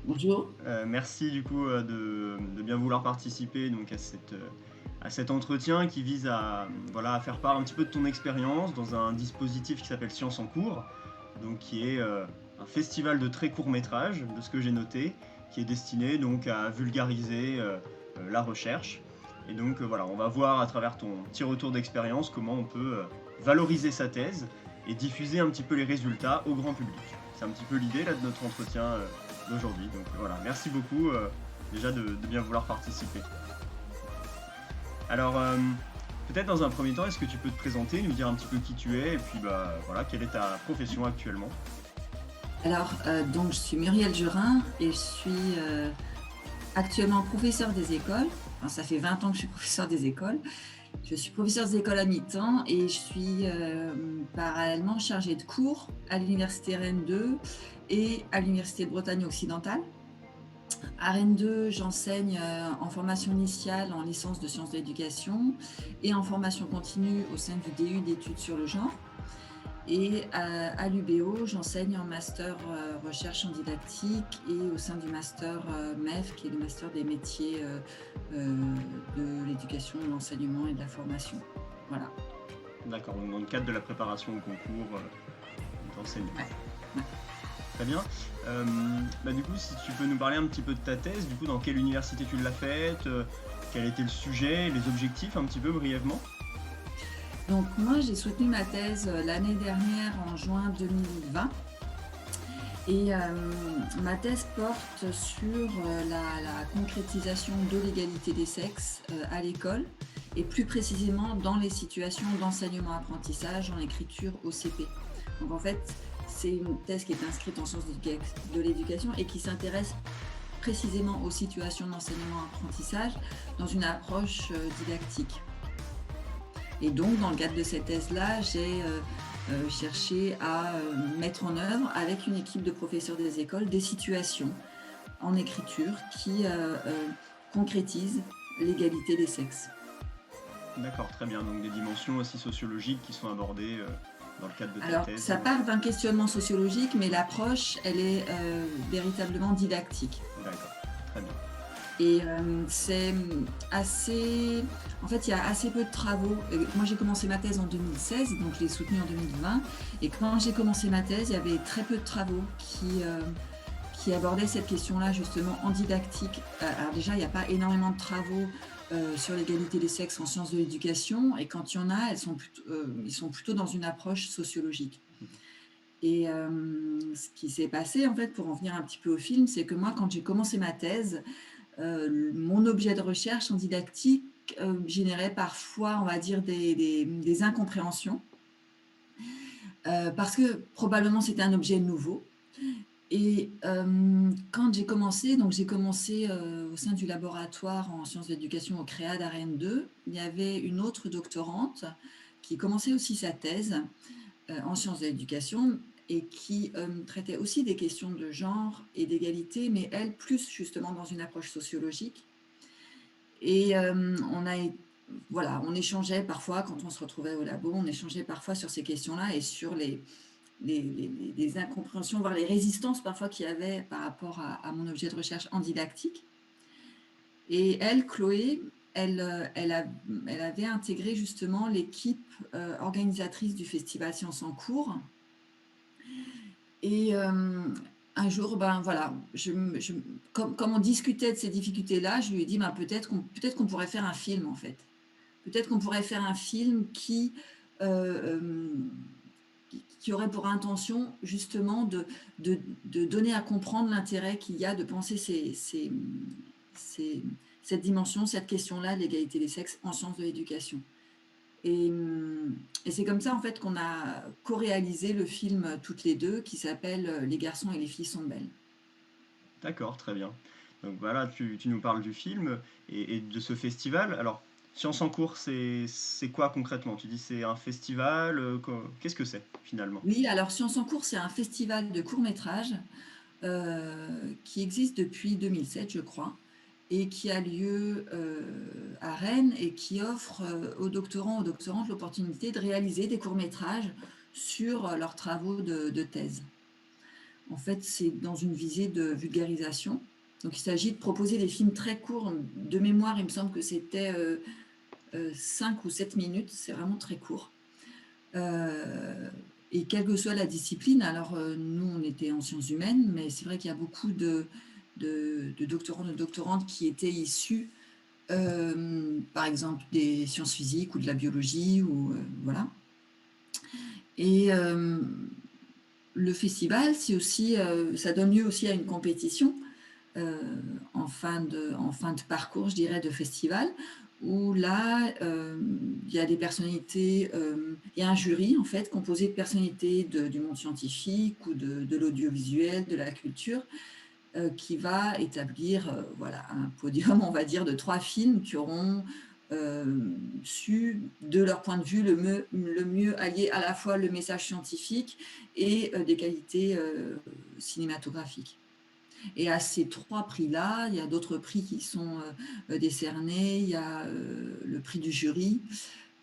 Bonjour. Merci du coup, de bien vouloir participer donc à cet entretien qui vise à, voilà, à faire part un petit peu de ton expérience dans un dispositif qui s'appelle Science en cours, donc qui est, un festival de très courts métrages, de ce que j'ai noté, qui est destiné donc à vulgariser, la recherche et donc, voilà, on va voir à travers ton petit retour d'expérience comment on peut, valoriser sa thèse et diffuser un petit peu les résultats au grand public. C'est un petit peu l'idée là de notre entretien, d'aujourd'hui. Donc voilà, merci beaucoup déjà de bien vouloir participer. Alors, peut-être dans un premier temps, est-ce que tu peux te présenter, nous dire un petit peu qui tu es et puis bah voilà, quelle est ta profession actuellement? Donc je suis Muriel Jurin et je suis, actuellement professeure des écoles. Enfin, ça fait 20 ans que je suis professeure des écoles. Je suis professeure des écoles à mi-temps et je suis, parallèlement chargée de cours à l'université Rennes 2 et à l'université de Bretagne occidentale. À Rennes 2, j'enseigne, en formation initiale en licence de sciences de l'éducation et en formation continue au sein du DU d'études sur le genre. Et à l'UBO, j'enseigne en master recherche en didactique et au sein du master MEF, qui est le master des métiers de l'éducation, de l'enseignement et de la formation. Voilà. D'accord, donc dans le cadre de la préparation au concours, d'enseignant. Ouais, ouais. Très bien. Bah, du coup, si tu peux nous parler un petit peu de ta thèse, du coup, dans quelle université tu l'as faite, quel était le sujet, les objectifs, un petit peu brièvement? Donc moi, j'ai soutenu ma thèse l'année dernière en juin 2020. Et ma thèse porte sur la concrétisation de l'égalité des sexes à l'école et plus précisément dans les situations d'enseignement-apprentissage en écriture au CP. Donc en fait, c'est une thèse qui est inscrite en sciences de l'éducation et qui s'intéresse précisément aux situations d'enseignement-apprentissage dans une approche didactique. Et donc, dans le cadre de cette thèse-là, j'ai cherché à mettre en œuvre, avec une équipe de professeurs des écoles, des situations en écriture qui concrétisent l'égalité des sexes. D'accord, très bien. Donc des dimensions aussi sociologiques qui sont abordées dans le cadre de ta Alors, thèse. ça part d'un questionnement sociologique, mais l'approche, elle est véritablement didactique. D'accord, très bien. Et c'est assez... En fait, il y a assez peu de travaux. Moi, j'ai commencé ma thèse en 2016, donc je l'ai soutenue en 2020. Et quand j'ai commencé ma thèse, il y avait très peu de travaux qui abordaient cette question-là, justement, en didactique. Alors déjà, il n'y a pas énormément de travaux sur l'égalité des sexes en sciences de l'éducation. Et quand il y en a, ils sont plutôt dans une approche sociologique. Et ce qui s'est passé, en fait, pour en venir un petit peu au film, c'est que moi, quand j'ai commencé ma thèse, mon objet de recherche en didactique générait parfois, on va dire, des incompréhensions, parce que probablement c'était un objet nouveau. Et quand j'ai commencé au sein du laboratoire en sciences de l'éducation au CREA d'Arène 2, il y avait une autre doctorante qui commençait aussi sa thèse en sciences de l'éducation et qui traitait aussi des questions de genre et d'égalité, mais elle, plus justement dans une approche sociologique. Et voilà, on échangeait parfois quand on se retrouvait au labo, on échangeait parfois sur ces questions-là et sur les incompréhensions, voire les résistances parfois qu'il y avait par rapport à mon objet de recherche en didactique. Et elle, Chloé, elle avait intégré justement l'équipe organisatrice du festival Sciences en cours. Et un jour, ben voilà, comme on discutait de ces difficultés-là, je lui ai dit, ben, peut-être qu'on pourrait faire un film en fait. Peut-être qu'on pourrait faire un film euh, euh, qui aurait pour intention justement de donner à comprendre l'intérêt qu'il y a de penser ces- cette dimension, cette question-là de l'égalité des sexes en sciences de l'éducation. Et c'est comme ça en fait qu'on a co-réalisé le film toutes les deux qui s'appelle Les garçons et les filles sont belles. D'accord, très bien. Donc voilà, tu nous parles du film et de ce festival. Alors, Science en cours, c'est quoi concrètement? Tu dis c'est un festival, qu'est-ce que c'est finalement? Oui, alors Sciences en cours, c'est un festival de courts-métrages qui existe depuis 2007, je crois, et qui a lieu à Rennes et qui offre aux doctorants, aux doctorantes l'opportunité de réaliser des courts-métrages sur leurs travaux de thèse. En fait, c'est dans une visée de vulgarisation. Donc il s'agit de proposer des films très courts. De mémoire, il me semble que c'était 5 ou 7 minutes, c'est vraiment très court. Et quelle que soit la discipline, alors nous on était en sciences humaines, mais c'est vrai qu'il y a beaucoup de doctorants, de doctorantes qui étaient issus, par exemple, des sciences physiques ou de la biologie, ou voilà. Et le festival, c'est aussi, ça donne lieu aussi à une compétition en fin de parcours, je dirais, de festival, où là, il y a des personnalités, il y a un jury, en fait, composé de personnalités du monde scientifique ou de l'audiovisuel, de la culture, qui va établir voilà, un podium, on va dire, de 3 films qui auront su, de leur point de vue, le mieux allier à la fois le message scientifique et des qualités cinématographiques. Et à ces 3 prix-là, il y a d'autres prix qui sont décernés. Il y a le prix du jury.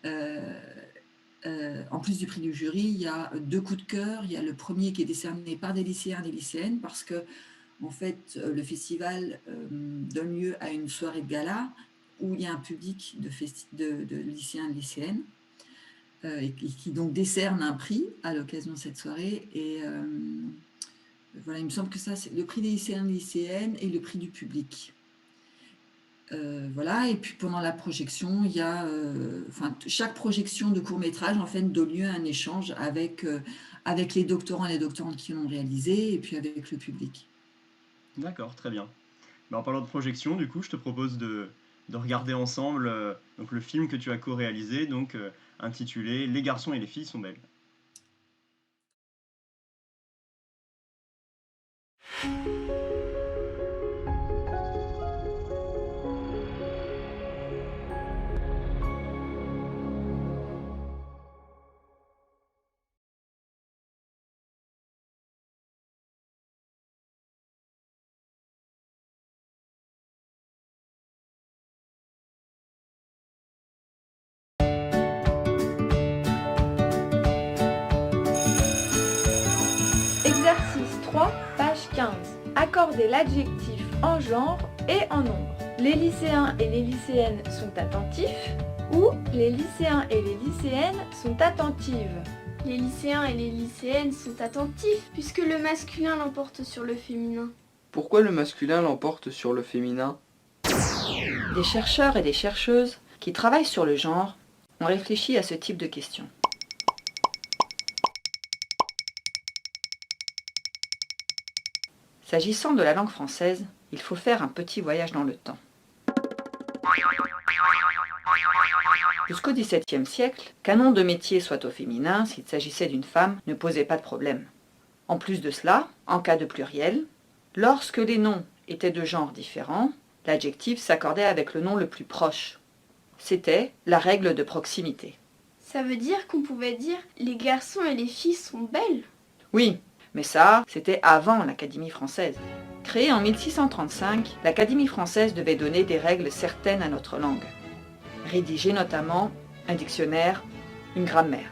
En plus du prix du jury, il y a 2 coups de cœur. Il y a le premier qui est décerné par des lycéens et des lycéennes, parce que en fait, le festival donne lieu à une soirée de gala où il y a un public de lycéens et de lycéennes et qui donc décerne un prix à l'occasion de cette soirée. Et voilà, il me semble que ça, c'est le prix des lycéens et lycéennes et le prix du public. Voilà, et puis pendant la projection, il y a, chaque projection de court-métrage, en fait, donne lieu à un échange avec les doctorants et les doctorantes qui l'ont réalisé, et puis avec le public. D'accord, très bien. Bah, en parlant de projection, du coup, je te propose de regarder ensemble donc le film que tu as co-réalisé, donc intitulé Les garçons et les filles sont belles. Exercice 3, page 15. Accordez l'adjectif en genre et en nombre. Les lycéens et les lycéennes sont attentifs ou les lycéens et les lycéennes sont attentives. Les lycéens et les lycéennes sont attentifs puisque le masculin l'emporte sur le féminin. Pourquoi le masculin l'emporte sur le féminin? Des chercheurs et des chercheuses qui travaillent sur le genre ont réfléchi à ce type de questions. S'agissant de la langue française, il faut faire un petit voyage dans le temps. Jusqu'au XVIIe siècle, qu'un nom de métier soit au féminin, s'il s'agissait d'une femme, ne posait pas de problème. En plus de cela, en cas de pluriel, lorsque les noms étaient de genres différents, l'adjectif s'accordait avec le nom le plus proche. C'était la règle de proximité. Ça veut dire qu'on pouvait dire les garçons et les filles sont belles. Oui, mais ça, c'était avant l'Académie française. Créée en 1635, l'Académie française devait donner des règles certaines à notre langue. Rédiger notamment un dictionnaire, une grammaire.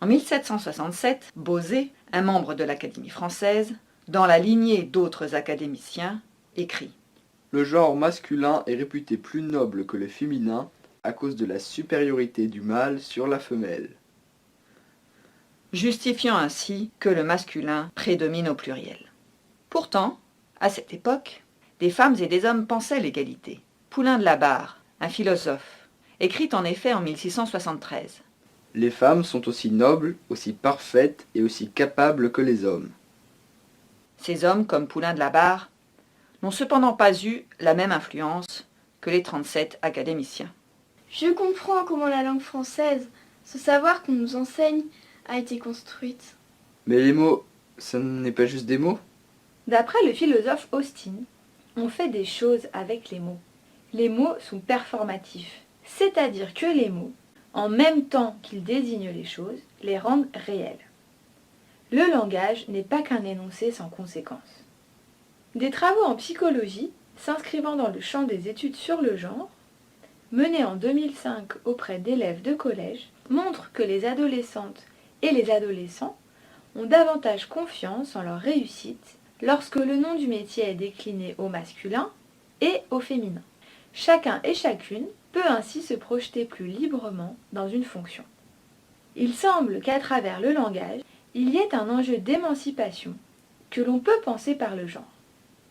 En 1767, Bosé, un membre de l'Académie française, dans la lignée d'autres académiciens, écrit « Le genre masculin est réputé plus noble que le féminin à cause de la supériorité du mâle sur la femelle. » justifiant ainsi que le masculin prédomine au pluriel. Pourtant, à cette époque, des femmes et des hommes pensaient l'égalité. Poulain de la Barre, un philosophe, écrit en effet en 1673. Les femmes sont aussi nobles, aussi parfaites et aussi capables que les hommes. Ces hommes, comme Poulain de la Barre, n'ont cependant pas eu la même influence que les 37 académiciens. Je comprends comment la langue française, ce savoir qu'on nous enseigne, a été construite. Mais les mots, ça n'est pas juste des mots? D'après le philosophe Austin, on fait des choses avec les mots. Les mots sont performatifs, c'est-à-dire que les mots, en même temps qu'ils désignent les choses, les rendent réelles. Le langage n'est pas qu'un énoncé sans conséquence. Des travaux en psychologie, s'inscrivant dans le champ des études sur le genre, menés en 2005 auprès d'élèves de collège, montrent que les adolescentes et les adolescents ont davantage confiance en leur réussite lorsque le nom du métier est décliné au masculin et au féminin. Chacun et chacune peut ainsi se projeter plus librement dans une fonction. Il semble qu'à travers le langage, il y ait un enjeu d'émancipation que l'on peut penser par le genre.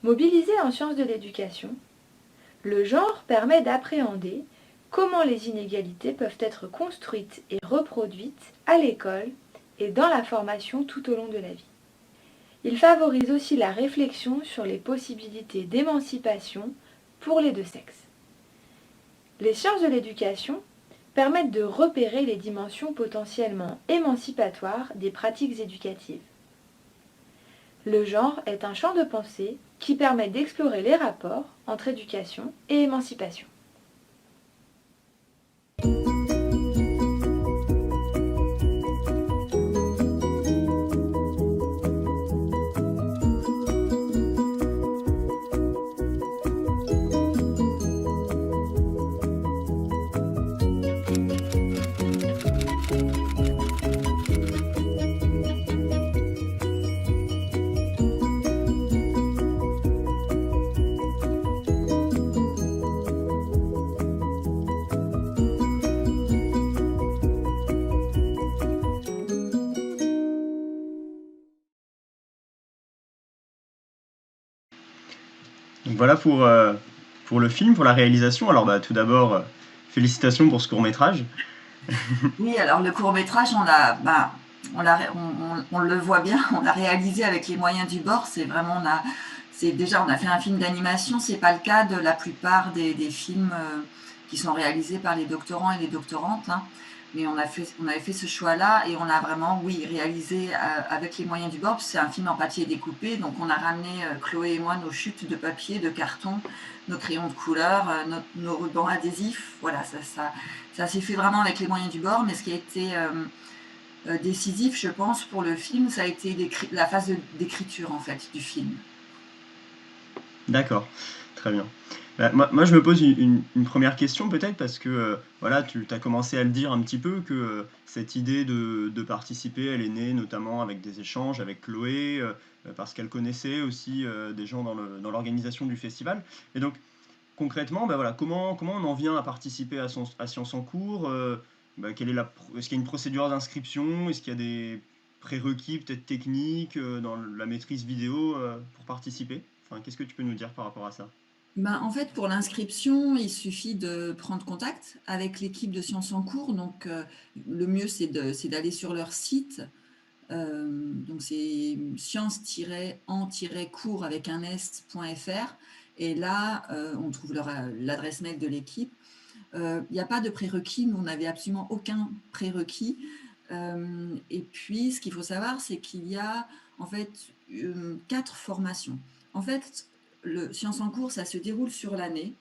Mobilisé en sciences de l'éducation, le genre permet d'appréhender comment les inégalités peuvent être construites et reproduites à l'école et dans la formation tout au long de la vie. Il favorise aussi la réflexion sur les possibilités d'émancipation pour les deux sexes. Les sciences de l'éducation permettent de repérer les dimensions potentiellement émancipatoires des pratiques éducatives. Le genre est un champ de pensée qui permet d'explorer les rapports entre éducation et émancipation. Donc voilà pour le film, pour la réalisation. Alors bah, tout d'abord, félicitations pour ce court-métrage. Oui, alors le court-métrage, on le voit bien, on l'a réalisé avec les moyens du bord. C'est vraiment, on a fait un film d'animation. C'est pas le cas de la plupart des films qui sont réalisés par les doctorants et les doctorantes, hein. Mais on avait fait ce choix-là et on l'a vraiment, oui, réalisé avec les moyens du bord. C'est un film en papier découpé, donc on a ramené, Chloé et moi, nos chutes de papier, de carton, nos crayons de couleur, nos rubans adhésifs. Voilà, ça s'est fait vraiment avec les moyens du bord. Mais ce qui a été décisif, je pense, pour le film, ça a été la phase d'écriture, en fait, du film. D'accord, très bien. Bah, moi, je me pose une première question peut-être parce que voilà, tu as commencé à le dire un petit peu que cette idée de participer, elle est née notamment avec des échanges avec Chloé, parce qu'elle connaissait aussi des gens dans l'organisation du festival. Et donc, concrètement, bah, voilà, comment on en vient à participer à Sciences en cours bah, est-ce qu'il y a une procédure d'inscription? Est-ce qu'il y a des prérequis peut-être techniques dans la maîtrise vidéo pour participer? Enfin, qu'est-ce que tu peux nous dire par rapport à ça? En fait, pour l'inscription, il suffit de prendre contact avec l'équipe de Sciences en cours. Donc, le mieux, c'est d'aller sur leur site. Donc, c'est science-en-cours avec un s.fr. Et là, on trouve l'adresse mail de l'équipe. Il n'y a pas de prérequis. Nous, on n'avait absolument aucun prérequis. Et puis, ce qu'il faut savoir, c'est qu'il y a en fait 4 formations. En fait, le Sciences en cours, ça se déroule sur l'année.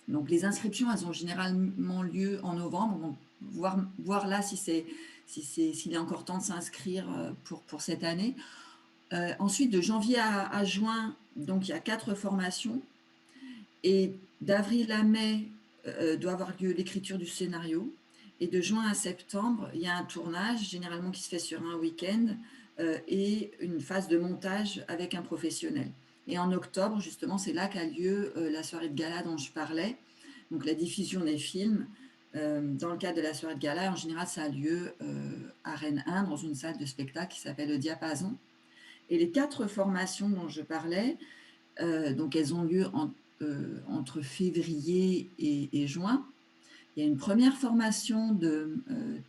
Donc, les inscriptions, elles ont généralement lieu en novembre. Donc, voir là s'il est encore temps de s'inscrire pour cette année. Ensuite, de janvier à juin, donc il y a 4 formations. Et d'avril à mai, doit avoir lieu l'écriture du scénario. Et de juin à septembre, il y a un tournage, généralement qui se fait sur un week-end, et une phase de montage avec un professionnel. Et en octobre, justement, c'est là qu'a lieu la soirée de gala dont je parlais, donc la diffusion des films. Dans le cadre de la soirée de gala, en général, ça a lieu à Rennes 1, dans une salle de spectacle qui s'appelle le Diapason. Et les 4 formations dont je parlais, donc elles ont lieu entre février et juin. Il y a une première formation de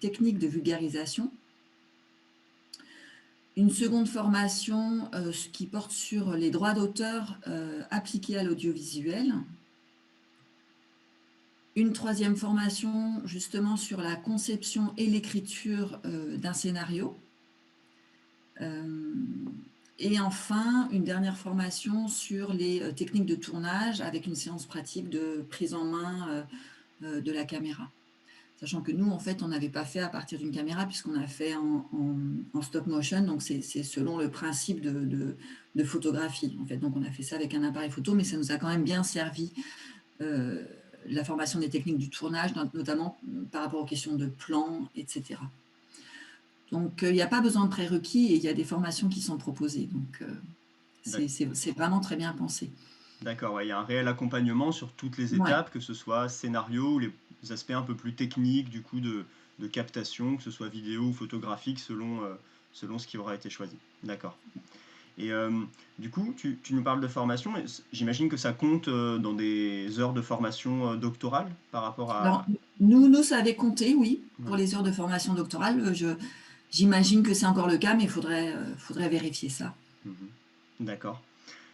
technique de vulgarisation, une seconde formation qui porte sur les droits d'auteur appliqués à l'audiovisuel, une troisième formation justement sur la conception et l'écriture d'un scénario, et enfin une dernière formation sur les techniques de tournage avec une séance pratique de prise en main de la caméra. Sachant que nous, en fait, on n'avait pas fait à partir d'une caméra puisqu'on a fait en stop motion, donc c'est selon le principe de photographie, en fait. Donc on a fait ça avec un appareil photo, mais ça nous a quand même bien servi la formation des techniques du tournage, notamment par rapport aux questions de plan, etc. Donc, il n'y a pas besoin de prérequis et il y a des formations qui sont proposées. Donc, D'ac- c'est vraiment très bien pensé. D'accord, ouais, il y a un réel accompagnement sur toutes les Ouais, étapes, que ce soit scénario ou les aspects un peu plus techniques du coup de captation, que ce soit vidéo ou photographique selon ce qui aura été choisi. D'accord. Et du coup, tu nous parles de formation, et j'imagine que ça compte dans des heures de formation doctorale par rapport alors, à... nous, ça avait compté, oui, pour Ouais. les heures de formation doctorale. J'imagine que c'est encore le cas, mais faudrait vérifier ça. Mhm. D'accord.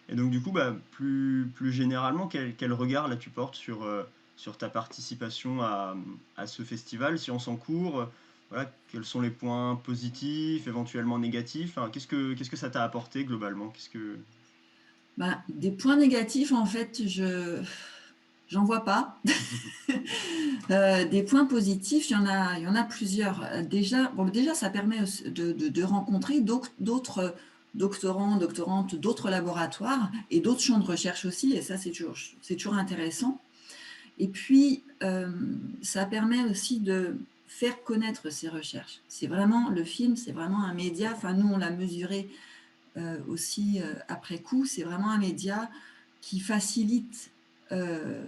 Et donc du coup, bah, plus généralement, quel regard là tu portes sur ta participation à ce festival Sciences en cours? Voilà, quels sont les points positifs, éventuellement négatifs? Enfin, qu'est-ce que ça t'a apporté globalement? Qu'est-ce que... Ben, des points négatifs, en fait, j'en vois pas. Des points positifs, il y en a plusieurs. Déjà, ça permet de rencontrer d'autres doctorants, doctorantes, d'autres laboratoires et d'autres champs de recherche aussi. Et ça, c'est toujours intéressant. Et puis, ça permet aussi de faire connaître ces recherches. Le film, c'est vraiment un média. Enfin, nous, on l'a mesuré aussi après coup. C'est vraiment un média qui facilite euh,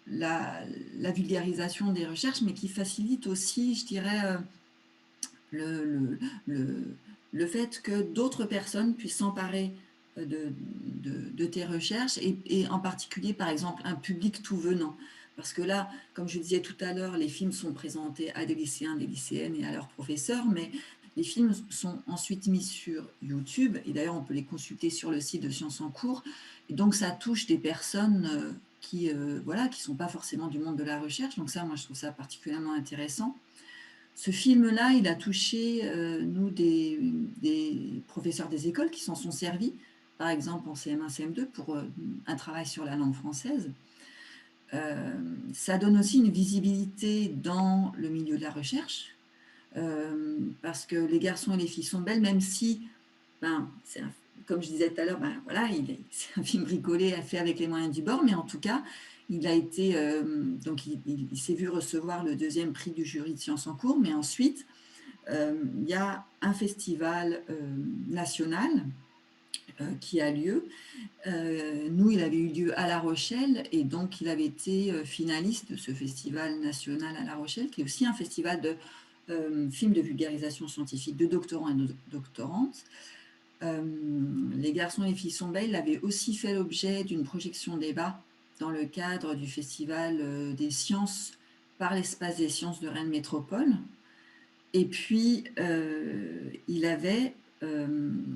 la, la vulgarisation des recherches, mais qui facilite aussi, je dirais, le, le, le, le fait que d'autres personnes puissent s'emparer de tes recherches et en particulier, par exemple, un public tout venant. Parce que là, comme je disais tout à l'heure, les films sont présentés à des lycéens, des lycéennes et à leurs professeurs, mais les films sont ensuite mis sur YouTube, et d'ailleurs on peut les consulter sur le site de Sciences en cours, et donc ça touche des personnes voilà, qui ne sont pas forcément du monde de la recherche, donc ça, moi je trouve ça particulièrement intéressant. Ce film-là, il a touché, nous, des professeurs des écoles qui s'en sont servis, par exemple en CM1, CM2, pour un travail sur la langue française. Ça donne aussi une visibilité dans le milieu de la recherche, parce que les garçons et les filles sont belles, même si, ben, comme je disais tout à l'heure, ben, voilà, c'est un film bricolé, fait avec les moyens du bord, mais en tout cas, il a été, donc il s'est vu recevoir le deuxième prix du jury de Sciences en cours, mais ensuite, il y a un festival national qui a lieu. Nous, il avait eu lieu à La Rochelle et donc il avait été finaliste de ce festival national à La Rochelle, qui est aussi un festival de films de vulgarisation scientifique de doctorants et de doctorantes. Les garçons et les filles sont belles avait aussi fait l'objet d'une projection débat dans le cadre du festival des sciences par l'espace des sciences de Rennes Métropole. Et puis, il avait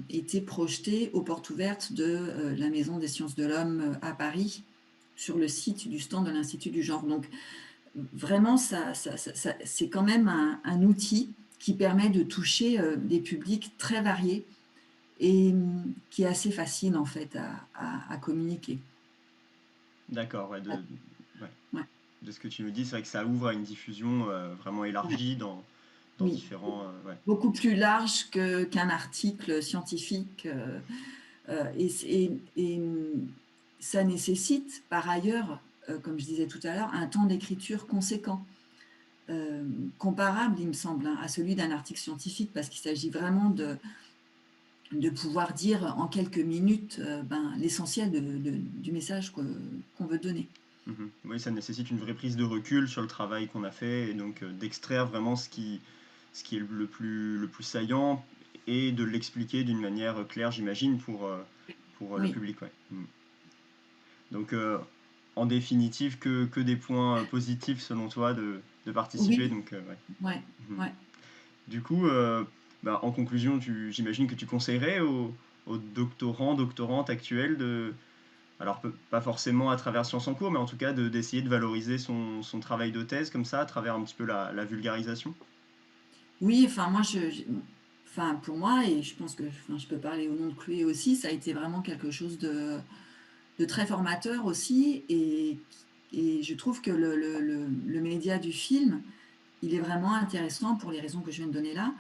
été projeté aux portes ouvertes de la Maison des sciences de l'homme à Paris, sur le site du stand de l'Institut du genre. Donc, vraiment, c'est quand même un outil qui permet de toucher des publics très variés et qui est assez facile, en fait, à communiquer. D'accord, ouais, ouais. Ouais. De ce que tu nous dis, c'est vrai que ça ouvre à une diffusion vraiment élargie dans Oui, différents... ouais. beaucoup plus large qu'un article scientifique. Et ça nécessite, par ailleurs, comme je disais tout à l'heure, un temps d'écriture conséquent, comparable, il me semble, hein, à celui d'un article scientifique, parce qu'il s'agit vraiment de pouvoir dire en quelques minutes l'essentiel du message qu'on veut donner. Mhm. Oui, ça nécessite une vraie prise de recul sur le travail qu'on a fait et donc d'extraire vraiment ce qui est le plus saillant et de l'expliquer d'une manière claire, j'imagine, pour le Oui, public. Ouais. Mhm. Donc, en définitive, que des points positifs selon toi de participer. oui, Donc, ouais. ouais, Mhm. ouais. Du coup, bah, en conclusion, j'imagine que tu conseillerais aux doctorants, doctorantes actuels alors pas forcément à travers Sciences en cours, mais en tout cas d'essayer de valoriser son travail de thèse comme ça, à travers un petit peu la vulgarisation. Oui, enfin, enfin, pour moi, et je pense que enfin, je peux parler au nom de Chloé aussi, ça a été vraiment quelque chose de très formateur aussi. Et je trouve que le média du film, il est vraiment intéressant pour les raisons que je viens de donner là.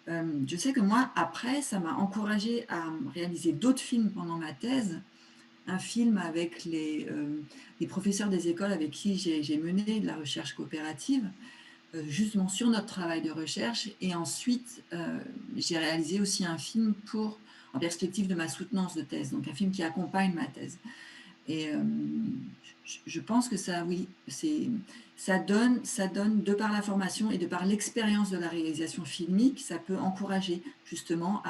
Je sais que moi, après, ça m'a encouragée à réaliser d'autres films pendant ma thèse. Un film avec les professeurs des écoles avec qui j'ai mené de la recherche coopérative. justement sur notre travail de recherche. Et ensuite, j'ai réalisé aussi un film en perspective de ma soutenance de thèse, donc un film qui accompagne ma thèse. Et je pense que ça, oui, ça donne, de par la formation et de par l'expérience de la réalisation filmique, ça peut encourager justement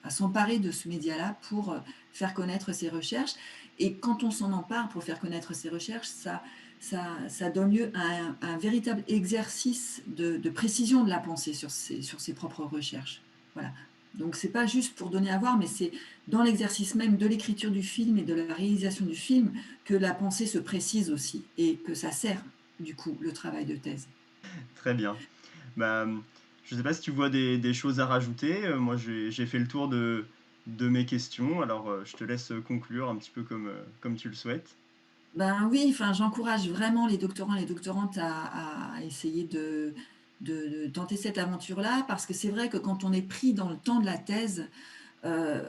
à s'emparer de ce média-là pour faire connaître ses recherches. Et quand on s'en empare pour faire connaître ses recherches, ça donne lieu à un véritable exercice de précision de la pensée sur ses propres recherches. Voilà. Donc c'est pas juste pour donner à voir, mais c'est dans l'exercice même de l'écriture du film et de la réalisation du film que la pensée se précise aussi et que ça sert du coup le travail de thèse. Très bien. Bah, je ne sais pas si tu vois des choses à rajouter. Moi, j'ai fait le tour de mes questions. Alors, je te laisse conclure un petit peu comme tu le souhaites. Ben oui, enfin, j'encourage vraiment les doctorants et les doctorantes à essayer de tenter cette aventure-là, parce que c'est vrai que quand on est pris dans le temps de la thèse, euh,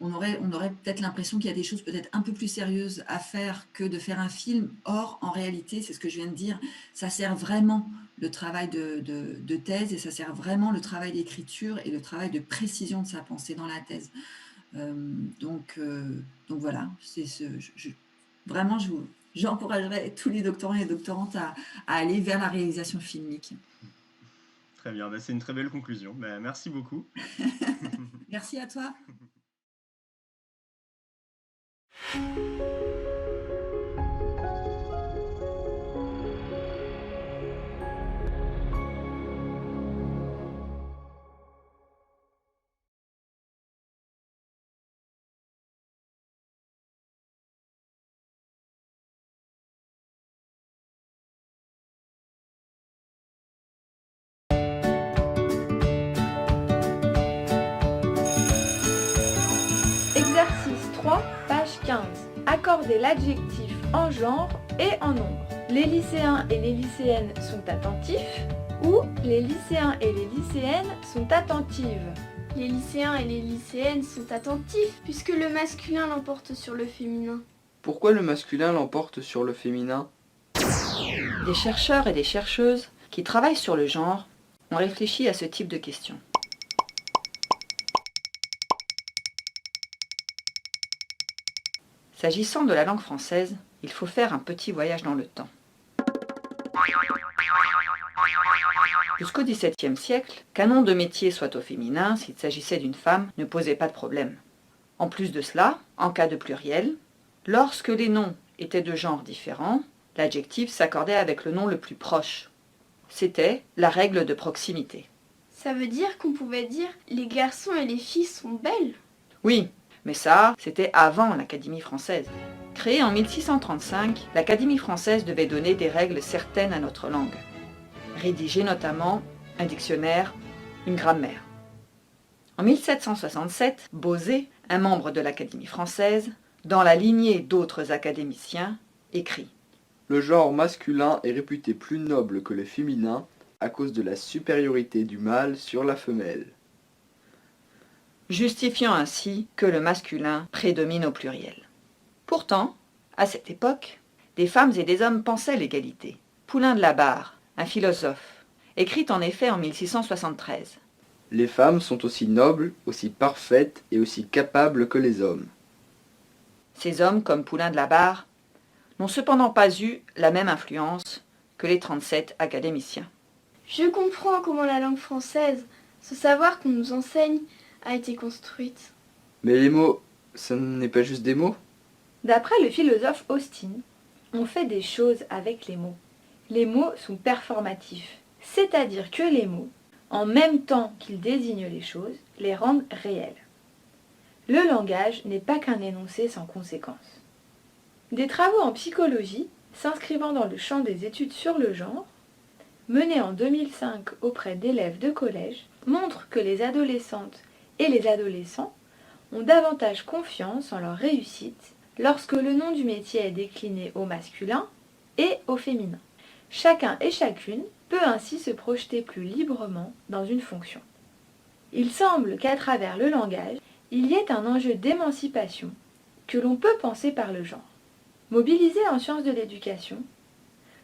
on aurait peut-être l'impression qu'il y a des choses peut-être un peu plus sérieuses à faire que de faire un film. Or, en réalité, c'est ce que je viens de dire, ça sert vraiment le travail de thèse et ça sert vraiment le travail d'écriture et le travail de précision de sa pensée dans la thèse. Euh, donc voilà, vraiment, j'encouragerais tous les doctorants et les doctorantes à aller vers la réalisation filmique. Très bien, bah, c'est une très belle conclusion. Bah, merci beaucoup. Merci à toi. Exercice 3, page 15. Accordez l'adjectif en genre et en nombre. Les lycéens et les lycéennes sont attentifs ou les lycéens et les lycéennes sont attentives. Les lycéens et les lycéennes sont attentifs puisque le masculin l'emporte sur le féminin. Pourquoi le masculin l'emporte sur le féminin? Des chercheurs et des chercheuses qui travaillent sur le genre ont réfléchi à ce type de questions. S'agissant de la langue française, il faut faire un petit voyage dans le temps. Jusqu'au XVIIe siècle, qu'un nom de métier soit au féminin, s'il s'agissait d'une femme, ne posait pas de problème. En plus de cela, en cas de pluriel, lorsque les noms étaient de genres différents, l'adjectif s'accordait avec le nom le plus proche. C'était la règle de proximité. Ça veut dire qu'on pouvait dire les garçons et les filles sont belles. Oui, mais ça, c'était avant l'Académie française. Créée en 1635, l'Académie française devait donner des règles certaines à notre langue. Rédiger notamment un dictionnaire, une grammaire. En 1767, Bosé, un membre de l'Académie française, dans la lignée d'autres académiciens, écrit « Le genre masculin est réputé plus noble que le féminin à cause de la supériorité du mâle sur la femelle. » justifiant ainsi que le masculin prédomine au pluriel. Pourtant, à cette époque, des femmes et des hommes pensaient l'égalité. Poulain de la Barre, un philosophe, écrit en effet en 1673. Les femmes sont aussi nobles, aussi parfaites et aussi capables que les hommes. Ces hommes, comme Poulain de la Barre, n'ont cependant pas eu la même influence que les 37 académiciens. Je comprends comment la langue française, ce savoir qu'on nous enseigne, a été construite. Mais les mots, ça n'est pas juste des mots? D'après le philosophe Austin, on fait des choses avec les mots. Les mots sont performatifs, c'est-à-dire que les mots, en même temps qu'ils désignent les choses, les rendent réelles. Le langage n'est pas qu'un énoncé sans conséquence. Des travaux en psychologie, s'inscrivant dans le champ des études sur le genre, menés en 2005 auprès d'élèves de collège, montrent que les adolescentes et les adolescents ont davantage confiance en leur réussite lorsque le nom du métier est décliné au masculin et au féminin. Chacun et chacune peut ainsi se projeter plus librement dans une fonction. Il semble qu'à travers le langage, il y ait un enjeu d'émancipation que l'on peut penser par le genre. Mobilisé en sciences de l'éducation,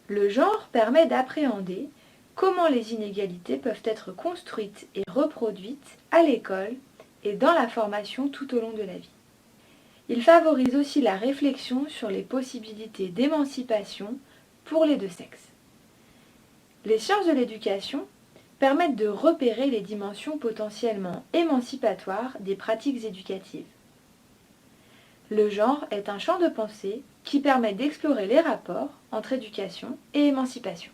le genre permet d'appréhender comment les inégalités peuvent être construites et reproduites à l'école et dans la formation tout au long de la vie. Il favorise aussi la réflexion sur les possibilités d'émancipation pour les deux sexes. Les sciences de l'éducation permettent de repérer les dimensions potentiellement émancipatoires des pratiques éducatives. Le genre est un champ de pensée qui permet d'explorer les rapports entre éducation et émancipation.